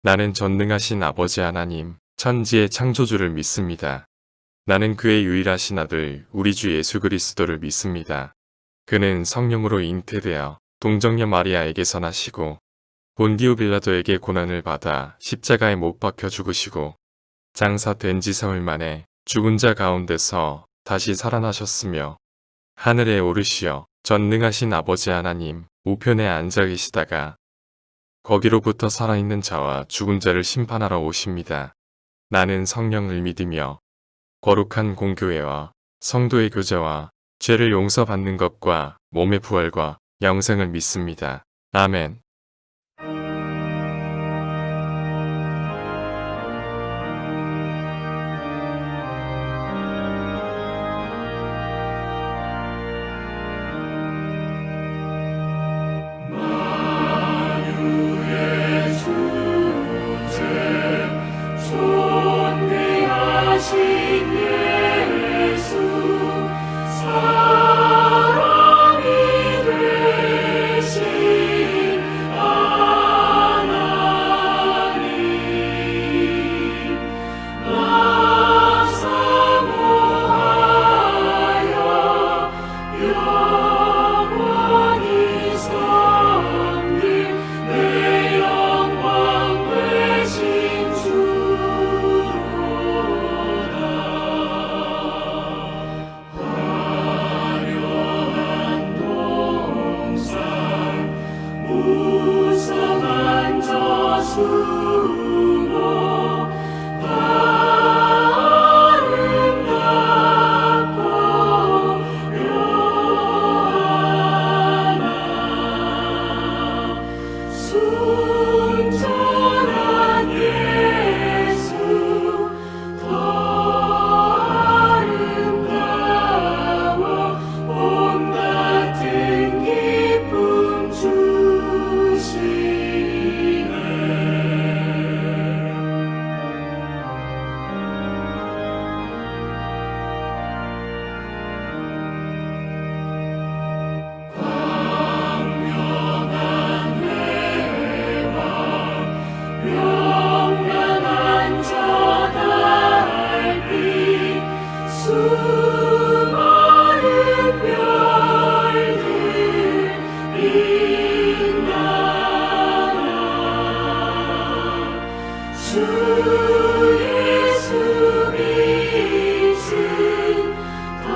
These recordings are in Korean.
나는 전능하신 아버지 하나님, 천지의 창조주를 믿습니다. 나는 그의 유일하신 아들, 우리 주 예수 그리스도를 믿습니다. 그는 성령으로 잉태되어 동정녀 마리아에게서 나시고 본디오 빌라도에게 고난을 받아 십자가에 못 박혀 죽으시고 장사된 지 사흘 만에 죽은 자 가운데서 다시 살아나셨으며 하늘에 오르시어 전능하신 아버지 하나님 우편에 앉아 계시다가 거기로부터 살아있는 자와 죽은 자를 심판하러 오십니다. 나는 성령을 믿으며 거룩한 공교회와 성도의 교제와 죄를 용서받는 것과 몸의 부활과 영생을 믿습니다. 아멘. 존귀하신 예수 사람이 되신 하나님 나 사모하여 영원히 섬길 내 영광 되신 주로다. 화려한 동산 무성한 저수로 아름답고 묘하나 순전한 예수 더 아름다워 온 같은 기쁨 주시네. 광명한 회와 명랑한 저 달빛 수많은 별들 빛나나 주 예수 빛은 더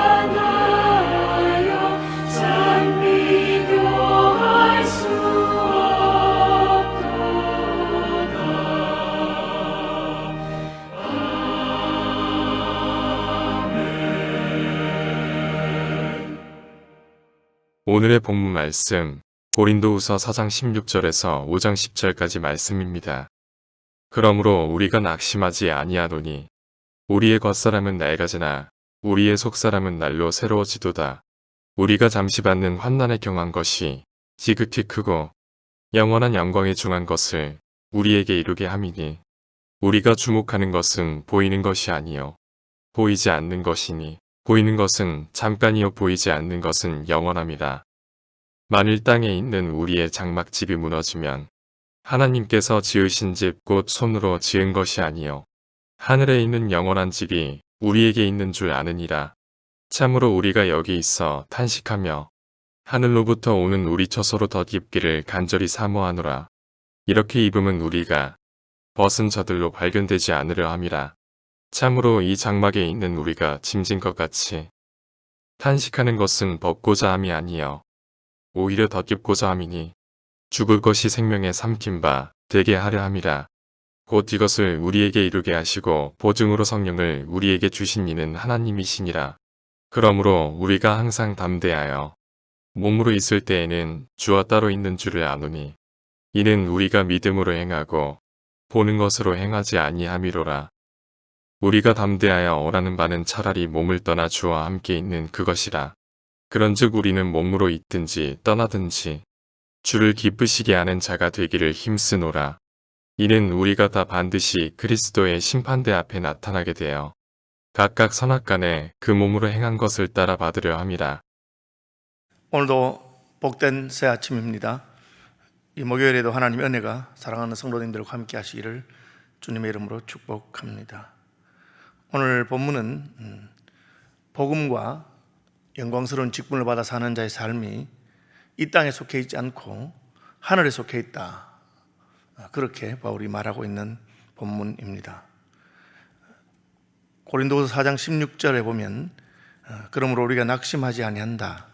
찬란하여 참 비교할 수 없도다. 오늘의 본문 말씀 고린도후서 4장 16절에서 5장 10절까지 말씀입니다. 그러므로 우리가 낙심하지 아니하노니 우리의 겉사람은 낡아지나 우리의 속사람은 날로 새로워지도다. 우리가 잠시 받는 환난에 경한 것이 지극히 크고 영원한 영광에 중한 것을 우리에게 이루게 함이니 우리가 주목하는 것은 보이는 것이 아니요 보이지 않는 것이니 보이는 것은 잠깐이요 보이지 않는 것은 영원함이라. 만일 땅에 있는 우리의 장막집이 무너지면 하나님께서 지으신 집 곧 손으로 지은 것이 아니요 하늘에 있는 영원한 집이 우리에게 있는 줄 아느니라. 참으로 우리가 여기 있어 탄식하며 하늘로부터 오는 우리 처소로 덧입기를 간절히 사모하노라. 이렇게 입음은 우리가 벗은 저들로 발견되지 않으려 함이라. 참으로 이 장막에 있는 우리가 짐진 것 같이 탄식하는 것은 벗고자 함이 아니요 오히려 덧입고자 함이니 죽을 것이 생명에 삼킨 바 되게 하려 함이라. 곧 이것을 우리에게 이루게 하시고 보증으로 성령을 우리에게 주신 이는 하나님이시니라. 그러므로 우리가 항상 담대하여 몸으로 있을 때에는 주와 따로 있는 줄을 아노니 이는 우리가 믿음으로 행하고 보는 것으로 행하지 아니함이로라. 우리가 담대하여 원하는 바는 차라리 몸을 떠나 주와 함께 있는 그것이라. 그런즉 우리는 몸으로 있든지 떠나든지 주를 기쁘시게 하는 자가 되기를 힘쓰노라. 이는 우리가 다 반드시 그리스도의 심판대 앞에 나타나게 되어 각각 선악간에 그 몸으로 행한 것을 따라 받으려 함이라. 오늘도 복된 새 아침입니다. 이 목요일에도 하나님의 은혜가 사랑하는 성도님들과 함께 하시기를 주님의 이름으로 축복합니다. 오늘 본문은 복음과 영광스러운 직분을 받아 사는 자의 삶이 이 땅에 속해 있지 않고 하늘에 속해 있다, 그렇게 바울이 말하고 있는 본문입니다. 고린도후서 4장 16절에 보면 그러므로 우리가 낙심하지 아니한다.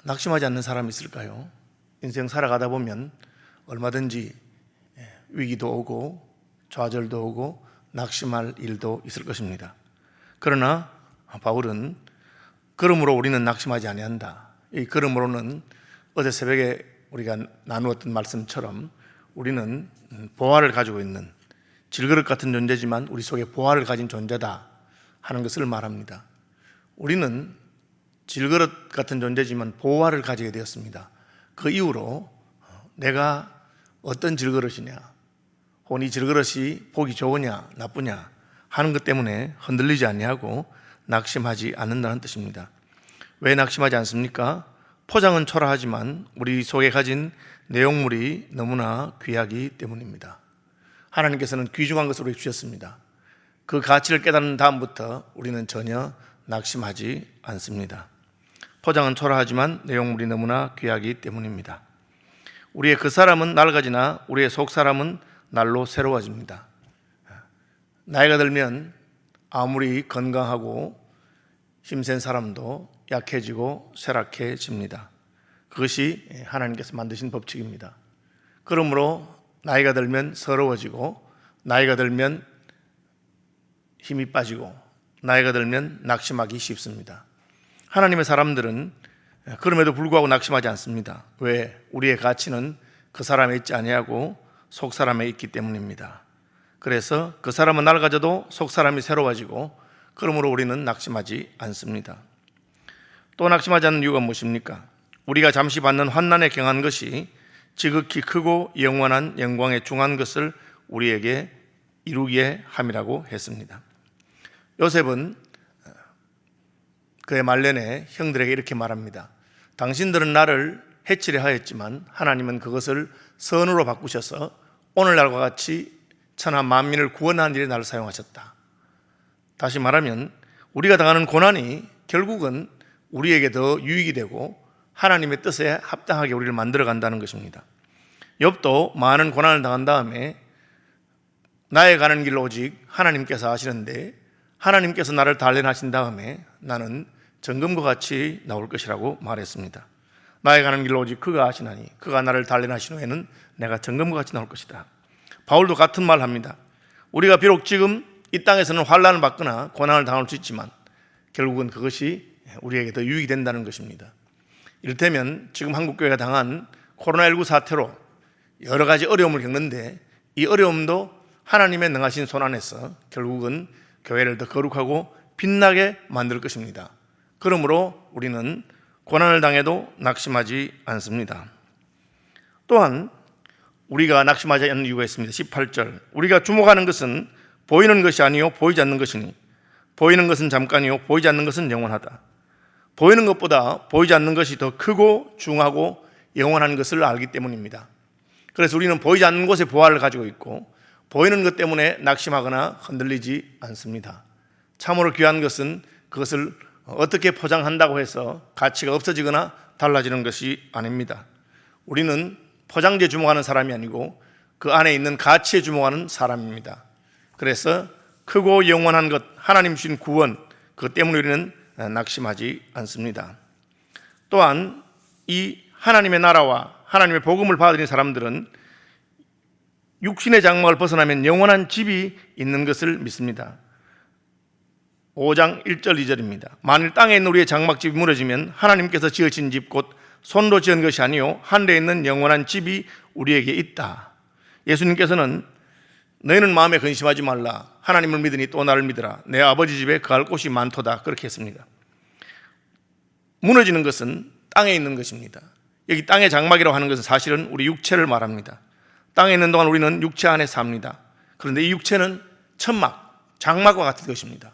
낙심하지 않는 사람이 있을까요? 인생 살아가다 보면 얼마든지 위기도 오고 좌절도 오고 낙심할 일도 있을 것입니다. 그러나 바울은 그러므로 우리는 낙심하지 아니한다. 이 그러므로는 어제 새벽에 우리가 나누었던 말씀처럼 우리는 보화를 가지고 있는 질그릇 같은 존재지만 우리 속에 보화를 가진 존재다 하는 것을 말합니다. 우리는 질그릇 같은 존재지만 보화를 가지게 되었습니다. 그 이후로 내가 어떤 질그릇이냐, 혹은 이 질그릇이 보기 좋으냐 나쁘냐 하는 것 때문에 흔들리지 아니하고 낙심하지 않는다는 뜻입니다. 왜 낙심하지 않습니까? 포장은 초라하지만 우리 속에 가진 내용물이 너무나 귀하기 때문입니다. 하나님께서는 귀중한 것을 우리에게 주셨습니다. 그 가치를 깨닫는 다음부터 우리는 전혀 낙심하지 않습니다. 포장은 초라하지만 내용물이 너무나 귀하기 때문입니다. 우리의 그 사람은 낡아지나 우리의 속 사람은 날로 새로워집니다. 나이가 들면 아무리 건강하고 힘센 사람도 약해지고 쇠락해집니다. 그것이 하나님께서 만드신 법칙입니다. 그러므로 나이가 들면 서러워지고, 나이가 들면 힘이 빠지고, 나이가 들면 낙심하기 쉽습니다. 하나님의 사람들은 그럼에도 불구하고 낙심하지 않습니다. 왜? 우리의 가치는 그 사람에 있지 아니하고 속 사람에 있기 때문입니다. 그래서 그 사람은 낡아져도 속 사람이 새로워지고, 그러므로 우리는 낙심하지 않습니다. 또 낙심하지 않는 이유가 무엇입니까? 우리가 잠시 받는 환난에 경한 것이 지극히 크고 영원한 영광에 중한 것을 우리에게 이루게 함이라고 했습니다. 요셉은 그의 말년에 형들에게 이렇게 말합니다. 당신들은 나를 해치려 하였지만 하나님은 그것을 선으로 바꾸셔서 오늘날과 같이 천하 만민을 구원하는 일에 나를 사용하셨다. 다시 말하면 우리가 당하는 고난이 결국은 우리에게 더 유익이 되고 하나님의 뜻에 합당하게 우리를 만들어 간다는 것입니다. 욥도 많은 고난을 당한 다음에 나의 가는 길로 오직 하나님께서 하시는데 하나님께서 나를 단련하신 다음에 나는 정금과 같이 나올 것이라고 말했습니다. 나의 가는 길로 오직 그가 하시나니 그가 나를 단련하신 후에는 내가 정금과 같이 나올 것이다. 바울도 같은 말 합니다. 우리가 비록 지금 이 땅에서는 환난을 받거나 고난을 당할 수 있지만 결국은 그것이 우리에게 더 유익이 된다는 것입니다. 이를테면 지금 한국교회가 당한 코로나19 사태로 여러 가지 어려움을 겪는데 이 어려움도 하나님의 능하신 손 안에서 결국은 교회를 더 거룩하고 빛나게 만들 것입니다. 그러므로 우리는 고난을 당해도 낙심하지 않습니다. 또한 우리가 낙심하지 않는 이유가 있습니다. 18절, 우리가 주목하는 것은 보이는 것이 아니요 보이지 않는 것이니 보이는 것은 잠깐이요 보이지 않는 것은 영원하다. 보이는 것보다 보이지 않는 것이 더 크고 중하고 영원한 것을 알기 때문입니다. 그래서 우리는 보이지 않는 곳에 보화를 가지고 있고 보이는 것 때문에 낙심하거나 흔들리지 않습니다. 참으로 귀한 것은 그것을 어떻게 포장한다고 해서 가치가 없어지거나 달라지는 것이 아닙니다. 우리는 포장재에 주목하는 사람이 아니고 그 안에 있는 가치에 주목하는 사람입니다. 그래서 크고 영원한 것, 하나님 주신 구원, 그것 때문에 우리는 낙심하지 않습니다. 또한 이 하나님의 나라와 하나님의 복음을 받은 사람들은 육신의 장막을 벗어나면 영원한 집이 있는 것을 믿습니다. 5장 1절 2절입니다. 만일 땅에 있는 우리의 장막집이 무너지면 하나님께서 지으신 집 곧 손으로 지은 것이 아니요 하늘에 있는 영원한 집이 우리에게 있다. 예수님께서는 너희는 마음에 근심하지 말라. 하나님을 믿으니 또 나를 믿으라. 내 아버지 집에 거할 곳이 많도다. 그렇게 했습니다. 무너지는 것은 땅에 있는 것입니다. 여기 땅의 장막이라고 하는 것은 사실은 우리 육체를 말합니다. 땅에 있는 동안 우리는 육체 안에 삽니다. 그런데 이 육체는 천막, 장막과 같은 것입니다.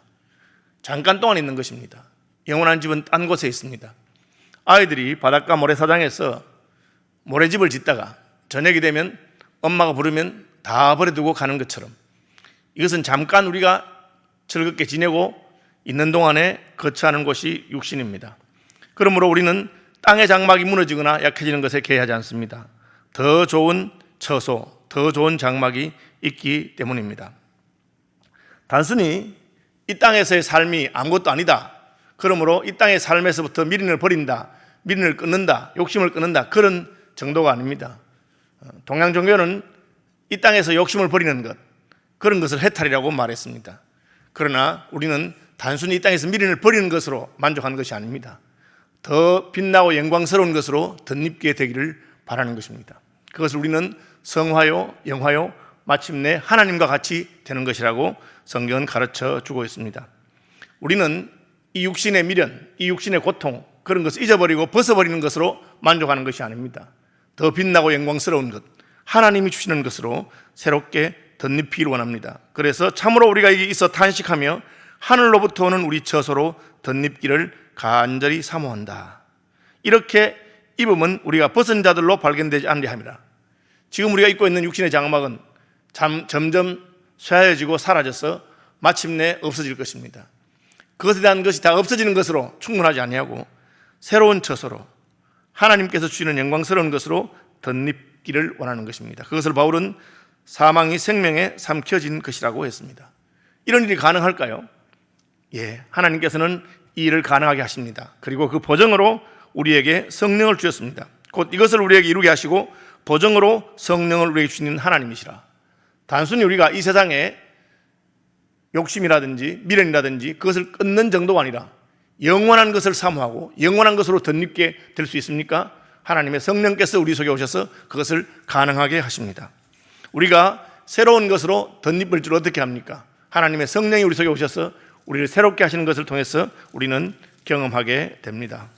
잠깐 동안 있는 것입니다. 영원한 집은 딴 곳에 있습니다. 아이들이 바닷가 모래사장에서 모래집을 짓다가 저녁이 되면 엄마가 부르면 다 버려두고 가는 것처럼 이것은 잠깐 우리가 즐겁게 지내고 있는 동안에 거처하는 곳이 육신입니다. 그러므로 우리는 땅의 장막이 무너지거나 약해지는 것에 개의하지 않습니다. 더 좋은 처소, 더 좋은 장막이 있기 때문입니다. 단순히 이 땅에서의 삶이 아무것도 아니다, 그러므로 이 땅의 삶에서부터 미련을 버린다, 미련을 끊는다, 욕심을 끊는다, 그런 정도가 아닙니다. 동양 종교는 이 땅에서 욕심을 버리는 것, 그런 것을 해탈이라고 말했습니다. 그러나 우리는 단순히 이 땅에서 미련을 버리는 것으로 만족하는 것이 아닙니다. 더 빛나고 영광스러운 것으로 덧입게 되기를 바라는 것입니다. 그것을 우리는 성화요, 영화요, 마침내 하나님과 같이 되는 것이라고 성경은 가르쳐 주고 있습니다. 우리는 이 육신의 미련, 이 육신의 고통, 그런 것을 잊어버리고 벗어버리는 것으로 만족하는 것이 아닙니다. 더 빛나고 영광스러운 것, 하나님이 주시는 것으로 새롭게 덧입히기를 원합니다. 그래서 참으로 우리가 여기 있어 탄식하며 하늘로부터 오는 우리 처소로 덧입기를 간절히 사모한다. 이렇게 입으면 우리가 벗은 자들로 발견되지 않으려 함이라. 지금 우리가 입고 있는 육신의 장막은 점점 쇠하여지고 사라져서 마침내 없어질 것입니다. 그것에 대한 것이 다 없어지는 것으로 충분하지 아니하고 새로운 처소로 하나님께서 주시는 영광스러운 것으로 덧입기를 원하는 것입니다. 그것을 바울은 사망이 생명에 삼켜진 것이라고 했습니다. 이런 일이 가능할까요? 예, 하나님께서는 이 일을 가능하게 하십니다. 그리고 그 보정으로 우리에게 성령을 주셨습니다. 곧 이것을 우리에게 이루게 하시고 보정으로 성령을 우리에게 주시는 하나님이시라. 단순히 우리가 이 세상에 욕심이라든지 미련이라든지 그것을 끊는 정도가 아니라 영원한 것을 사모하고 영원한 것으로 덧입게 될 수 있습니까? 하나님의 성령께서 우리 속에 오셔서 그것을 가능하게 하십니다. 우리가 새로운 것으로 덧입을 줄 어떻게 합니까? 하나님의 성령이 우리 속에 오셔서 우리를 새롭게 하시는 것을 통해서 우리는 경험하게 됩니다.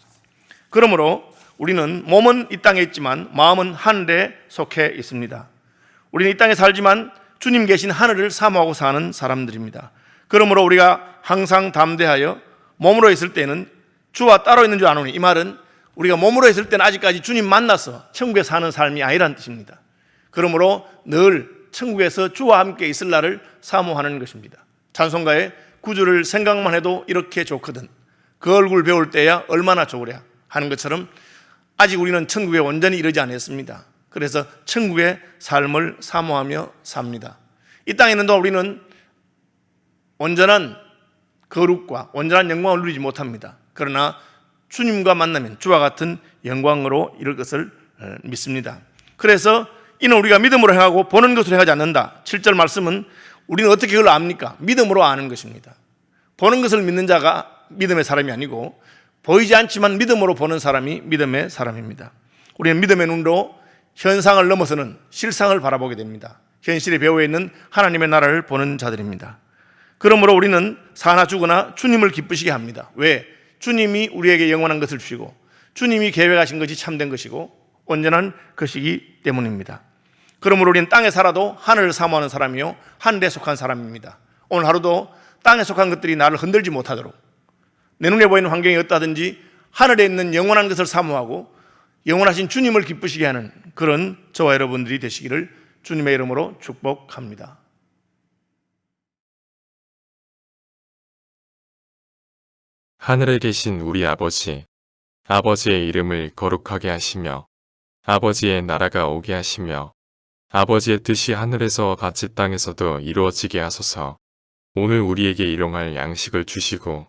그러므로 우리는 몸은 이 땅에 있지만 마음은 하늘에 속해 있습니다. 우리는 이 땅에 살지만 주님 계신 하늘을 사모하고 사는 사람들입니다. 그러므로 우리가 항상 담대하여 몸으로 있을 때는 주와 따로 있는 줄 아노니, 이 말은 우리가 몸으로 있을 때는 아직까지 주님 만나서 천국에 사는 삶이 아니라는 뜻입니다. 그러므로 늘 천국에서 주와 함께 있을 날을 사모하는 것입니다. 찬송가의 구절을 생각만 해도 이렇게 좋거든, 그 얼굴 배울 때야 얼마나 좋으랴 하는 것처럼 아직 우리는 천국에 온전히 이르지 않았습니다. 그래서 천국의 삶을 사모하며 삽니다. 이 땅에 있는 동안 우리는 온전한 거룩과 온전한 영광을 누리지 못합니다. 그러나 주님과 만나면 주와 같은 영광으로 이룰 것을 믿습니다. 그래서 이는 우리가 믿음으로 행하고 보는 것으로 행하지 않는다. 7절 말씀은 우리는 어떻게 그걸 압니까? 믿음으로 아는 것입니다. 보는 것을 믿는 자가 믿음의 사람이 아니고 보이지 않지만 믿음으로 보는 사람이 믿음의 사람입니다. 우리는 믿음의 눈으로 현상을 넘어서는 실상을 바라보게 됩니다. 현실의 배후에 있는 하나님의 나라를 보는 자들입니다. 그러므로 우리는 사나 죽으나 주님을 기쁘시게 합니다. 왜? 주님이 우리에게 영원한 것을 주시고 주님이 계획하신 것이 참된 것이고 온전한 것이기 때문입니다. 그러므로 우리는 땅에 살아도 하늘을 사모하는 사람이요 하늘에 속한 사람입니다. 오늘 하루도 땅에 속한 것들이 나를 흔들지 못하도록 내 눈에 보이는 환경이 어떠하든지 하늘에 있는 영원한 것을 사모하고 영원하신 주님을 기쁘시게 하는 그런 저와 여러분들이 되시기를 주님의 이름으로 축복합니다. 하늘에 계신 우리 아버지, 아버지의 이름을 거룩하게 하시며 아버지의 나라가 오게 하시며 아버지의 뜻이 하늘에서 같이 땅에서도 이루어지게 하소서. 오늘 우리에게 일용할 양식을 주시고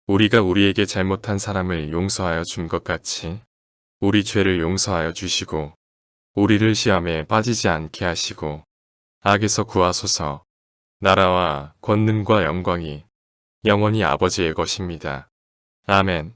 우리가 우리에게 잘못한 사람을 용서하여 준 것 같이 우리 죄를 용서하여 주시고 우리를 시험에 빠지지 않게 하시고 악에서 구하소서. 나라와 권능과 영광이 영원히 아버지의 것입니다. 아멘.